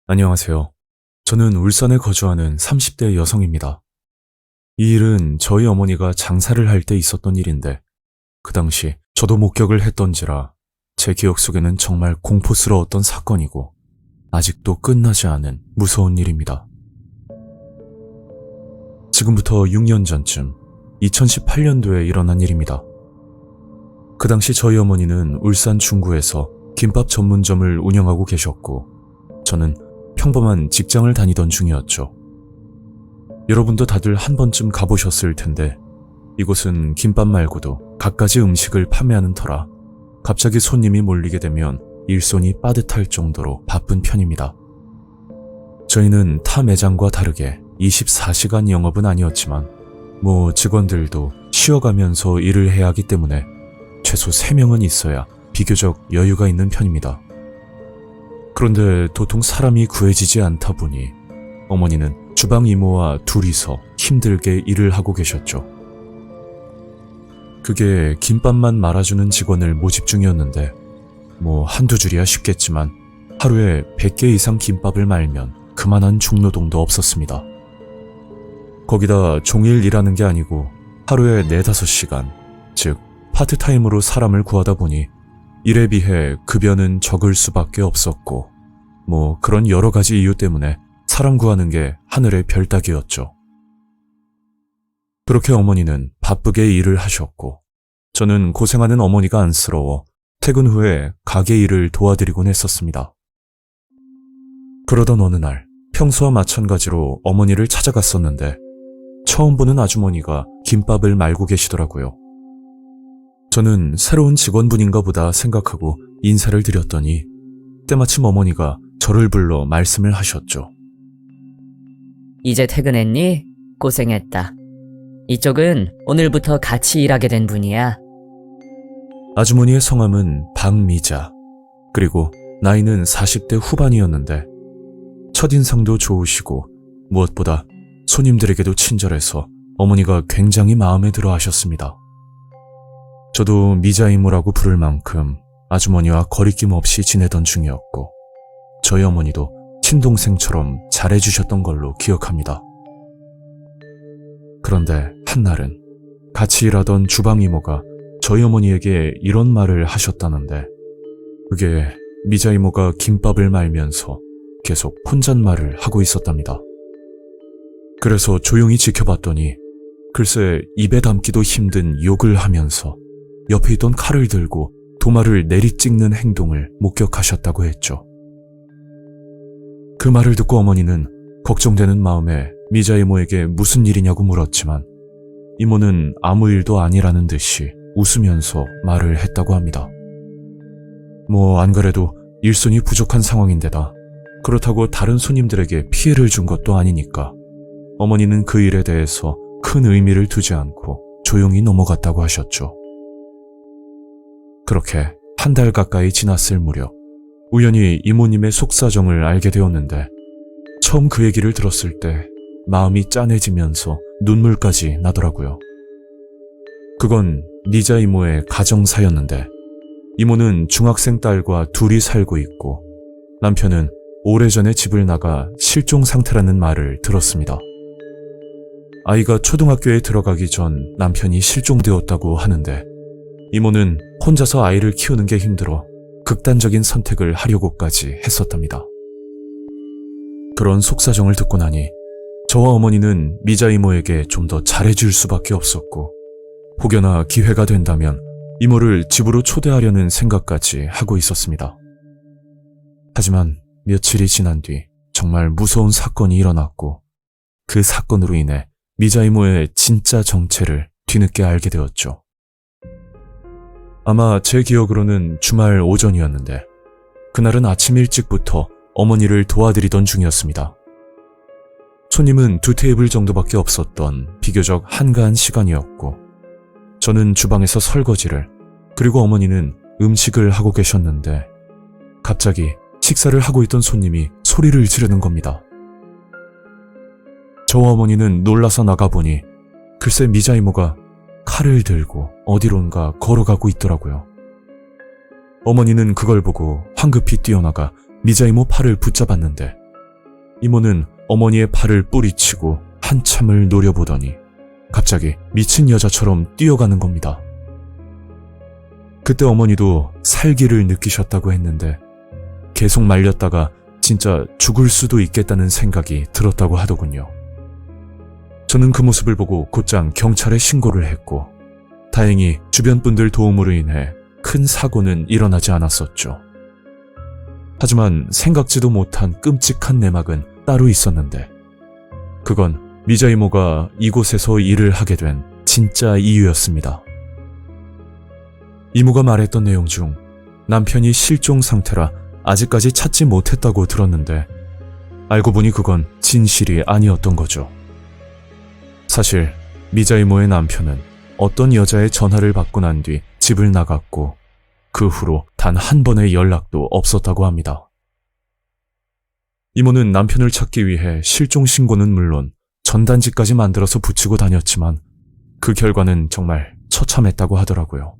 안녕하세요. 저는 울산에 거주하는 30대 여성입니다. 이 일은 저희 어머니가 장사를 할 때 있었던 일인데, 그 당시 저도 목격을 했던지라 제 기억 속에는 정말 공포스러웠던 사건이고, 아직도 끝나지 않은 무서운 일입니다. 지금부터 6년 전쯤 2018년도에 일어난 일입니다. 그 당시 저희 어머니는 울산 중구에서 김밥 전문점을 운영하고 계셨고, 저는 평범한 직장을 다니던 중이었죠. 여러분도 다들 한 번쯤 가보셨을 텐데, 이곳은 김밥 말고도 갖가지 음식을 판매하는 터라 갑자기 손님이 몰리게 되면 일손이 빠듯할 정도로 바쁜 편입니다. 저희는 타 매장과 다르게 24시간 영업은 아니었지만 직원들도 쉬어가면서 일을 해야 하기 때문에 최소 3명은 있어야 비교적 여유가 있는 편입니다. 그런데 도통 사람이 구해지지 않다 보니 어머니는 주방 이모와 둘이서 힘들게 일을 하고 계셨죠. 그게 김밥만 말아주는 직원을 모집 중이었는데 한두 줄이야 쉽겠지만 하루에 100개 이상 김밥을 말면 그만한 중노동도 없었습니다. 거기다 종일 일하는 게 아니고 하루에 4-5시간, 즉 파트타임으로 사람을 구하다 보니 일에 비해 급여는 적을 수밖에 없었고 그런 여러 가지 이유 때문에 사람 구하는 게 하늘의 별 따기였죠. 그렇게 어머니는 바쁘게 일을 하셨고 저는 고생하는 어머니가 안쓰러워 퇴근 후에 가게 일을 도와드리곤 했었습니다. 그러던 어느 날 평소와 마찬가지로 어머니를 찾아갔었는데 처음 보는 아주머니가 김밥을 말고 계시더라고요. 저는 새로운 직원분인가 보다 생각하고 인사를 드렸더니 때마침 어머니가 저를 불러 말씀을 하셨죠. 이제 퇴근했니? 고생했다. 이쪽은 오늘부터 같이 일하게 된 분이야. 아주머니의 성함은 박미자, 그리고 나이는 40대 후반이었는데 첫인상도 좋으시고 무엇보다 손님들에게도 친절해서 어머니가 굉장히 마음에 들어 하셨습니다. 저도 미자 이모라고 부를 만큼 아주머니와 거리낌 없이 지내던 중이었고 저희 어머니도 친동생처럼 잘해주셨던 걸로 기억합니다. 그런데 한날은 같이 일하던 주방 이모가 저희 어머니에게 이런 말을 하셨다는데, 그게 미자 이모가 김밥을 말면서 계속 혼잣말을 하고 있었답니다. 그래서 조용히 지켜봤더니 글쎄 입에 담기도 힘든 욕을 하면서 옆에 있던 칼을 들고 도마를 내리찍는 행동을 목격하셨다고 했죠. 그 말을 듣고 어머니는 걱정되는 마음에 미자 이모에게 무슨 일이냐고 물었지만 이모는 아무 일도 아니라는 듯이 웃으면서 말을 했다고 합니다. 안 그래도 일손이 부족한 상황인데다 그렇다고 다른 손님들에게 피해를 준 것도 아니니까 어머니는 그 일에 대해서 큰 의미를 두지 않고 조용히 넘어갔다고 하셨죠. 그렇게 한 달 가까이 지났을 무렵 우연히 이모님의 속사정을 알게 되었는데 처음 그 얘기를 들었을 때 마음이 짠해지면서 눈물까지 나더라고요. 그건 미자 이모의 가정사였는데 이모는 중학생 딸과 둘이 살고 있고 남편은 오래전에 집을 나가 실종 상태라는 말을 들었습니다. 아이가 초등학교에 들어가기 전 남편이 실종되었다고 하는데 이모는 혼자서 아이를 키우는 게 힘들어 극단적인 선택을 하려고까지 했었답니다. 그런 속사정을 듣고 나니 저와 어머니는 미자 이모에게 좀 더 잘해줄 수밖에 없었고 혹여나 기회가 된다면 이모를 집으로 초대하려는 생각까지 하고 있었습니다. 하지만 며칠이 지난 뒤 정말 무서운 사건이 일어났고 그 사건으로 인해 미자 이모의 진짜 정체를 뒤늦게 알게 되었죠. 아마 제 기억으로는 주말 오전이었는데 그날은 아침 일찍부터 어머니를 도와드리던 중이었습니다. 손님은 2테이블 정도밖에 없었던 비교적 한가한 시간이었고 저는 주방에서 설거지를, 그리고 어머니는 음식을 하고 계셨는데 갑자기 식사를 하고 있던 손님이 소리를 지르는 겁니다. 저와 어머니는 놀라서 나가보니 글쎄 미자 이모가 칼을 들고 어디론가 걸어가고 있더라고요. 어머니는 그걸 보고 황급히 뛰어나가 미자 이모 팔을 붙잡았는데 이모는 어머니의 팔을 뿌리치고 한참을 노려보더니 갑자기 미친 여자처럼 뛰어가는 겁니다. 그때 어머니도 살기를 느끼셨다고 했는데 계속 말렸다가 진짜 죽을 수도 있겠다는 생각이 들었다고 하더군요. 저는 그 모습을 보고 곧장 경찰에 신고를 했고 다행히 주변 분들 도움으로 인해 큰 사고는 일어나지 않았었죠. 하지만 생각지도 못한 끔찍한 내막은 따로 있었는데 그건 미자 이모가 이곳에서 일을 하게 된 진짜 이유였습니다. 이모가 말했던 내용 중 남편이 실종 상태라 아직까지 찾지 못했다고 들었는데 알고 보니 그건 진실이 아니었던 거죠. 사실 미자 이모의 남편은 어떤 여자의 전화를 받고 난 뒤 집을 나갔고 그 후로 단 한 번의 연락도 없었다고 합니다. 이모는 남편을 찾기 위해 실종 신고는 물론 전단지까지 만들어서 붙이고 다녔지만 그 결과는 정말 처참했다고 하더라고요.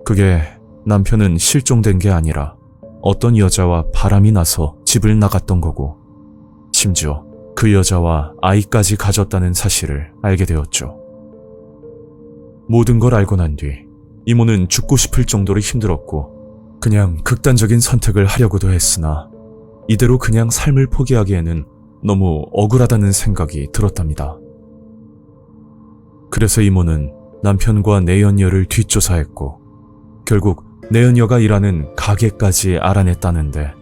그게 남편은 실종된 게 아니라 어떤 여자와 바람이 나서 집을 나갔던 거고 심지어 그 여자와 아이까지 가졌다는 사실을 알게 되었죠. 모든 걸 알고 난 뒤 이모는 죽고 싶을 정도로 힘들었고 그냥 극단적인 선택을 하려고도 했으나 이대로 그냥 삶을 포기하기에는 너무 억울하다는 생각이 들었답니다. 그래서 이모는 남편과 내연녀를 뒷조사했고 결국 내연녀가 일하는 가게까지 알아냈다는데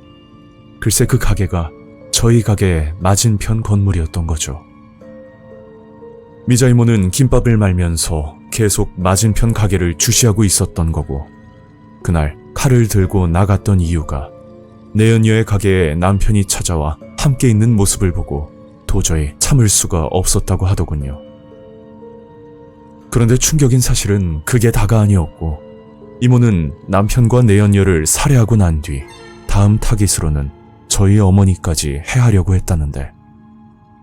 글쎄 그 가게가 저희 가게의 맞은편 건물이었던 거죠. 미자 이모는 김밥을 말면서 계속 맞은편 가게를 주시하고 있었던 거고 그날 칼을 들고 나갔던 이유가 내연녀의 가게에 남편이 찾아와 함께 있는 모습을 보고 도저히 참을 수가 없었다고 하더군요. 그런데 충격인 사실은 그게 다가 아니었고 이모는 남편과 내연녀를 살해하고 난 뒤 다음 타깃으로는 저희 어머니까지 해하려고 했다는데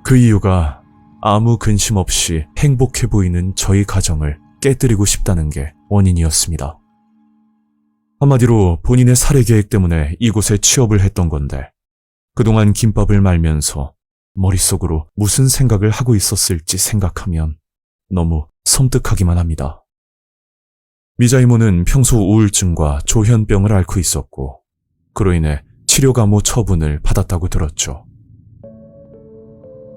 그 이유가 아무 근심 없이 행복해 보이는 저희 가정을 깨뜨리고 싶다는 게 원인이었습니다. 한마디로 본인의 살해 계획 때문에 이곳에 취업을 했던 건데 그동안 김밥을 말면서 머릿속으로 무슨 생각을 하고 있었을지 생각하면 너무 섬뜩하기만 합니다. 미자 이모는 평소 우울증과 조현병을 앓고 있었고 그로 인해 치료감호 처분을 받았다고 들었죠.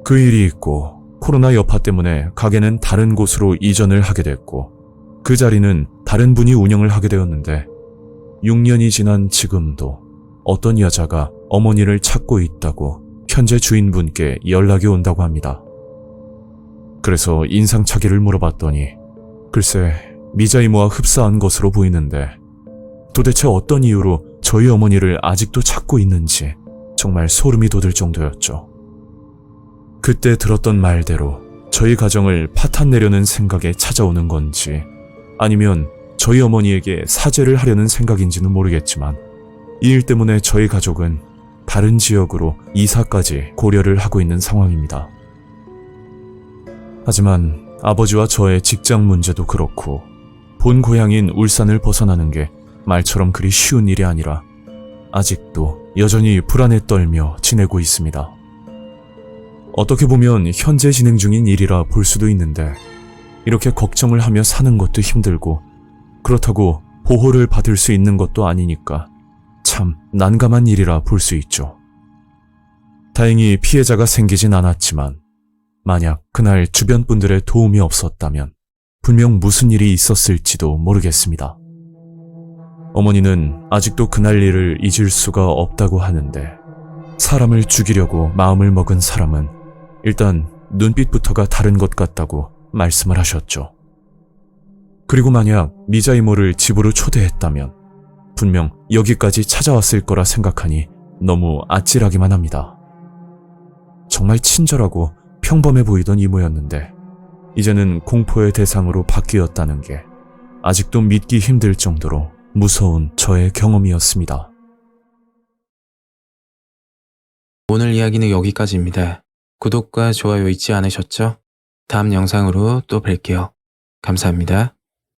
그 일이 있고 코로나 여파 때문에 가게는 다른 곳으로 이전을 하게 됐고 그 자리는 다른 분이 운영을 하게 되었는데 6년이 지난 지금도 어떤 여자가 어머니를 찾고 있다고 현재 주인분께 연락이 온다고 합니다. 그래서 인상착의를 물어봤더니 글쎄 미자 이모와 흡사한 것으로 보이는데 도대체 어떤 이유로 저희 어머니를 아직도 찾고 있는지 정말 소름이 돋을 정도였죠. 그때 들었던 말대로 저희 가정을 파탄내려는 생각에 찾아오는 건지 아니면 저희 어머니에게 사죄를 하려는 생각인지는 모르겠지만 이 일 때문에 저희 가족은 다른 지역으로 이사까지 고려를 하고 있는 상황입니다. 하지만 아버지와 저의 직장 문제도 그렇고 본 고향인 울산을 벗어나는 게 말처럼 그리 쉬운 일이 아니라 아직도 여전히 불안에 떨며 지내고 있습니다. 어떻게 보면 현재 진행 중인 일이라 볼 수도 있는데 이렇게 걱정을 하며 사는 것도 힘들고 그렇다고 보호를 받을 수 있는 것도 아니니까 참 난감한 일이라 볼 수 있죠. 다행히 피해자가 생기진 않았지만 만약 그날 주변 분들의 도움이 없었다면 분명 무슨 일이 있었을지도 모르겠습니다. 어머니는 아직도 그날 일을 잊을 수가 없다고 하는데 사람을 죽이려고 마음을 먹은 사람은 일단 눈빛부터가 다른 것 같다고 말씀을 하셨죠. 그리고 만약 미자 이모를 집으로 초대했다면 분명 여기까지 찾아왔을 거라 생각하니 너무 아찔하기만 합니다. 정말 친절하고 평범해 보이던 이모였는데 이제는 공포의 대상으로 바뀌었다는 게 아직도 믿기 힘들 정도로 무서운 저의 경험이었습니다. 오늘 이야기는 여기까지입니다. 구독과 좋아요 잊지 않으셨죠? 다음 영상으로 또 뵐게요. 감사합니다.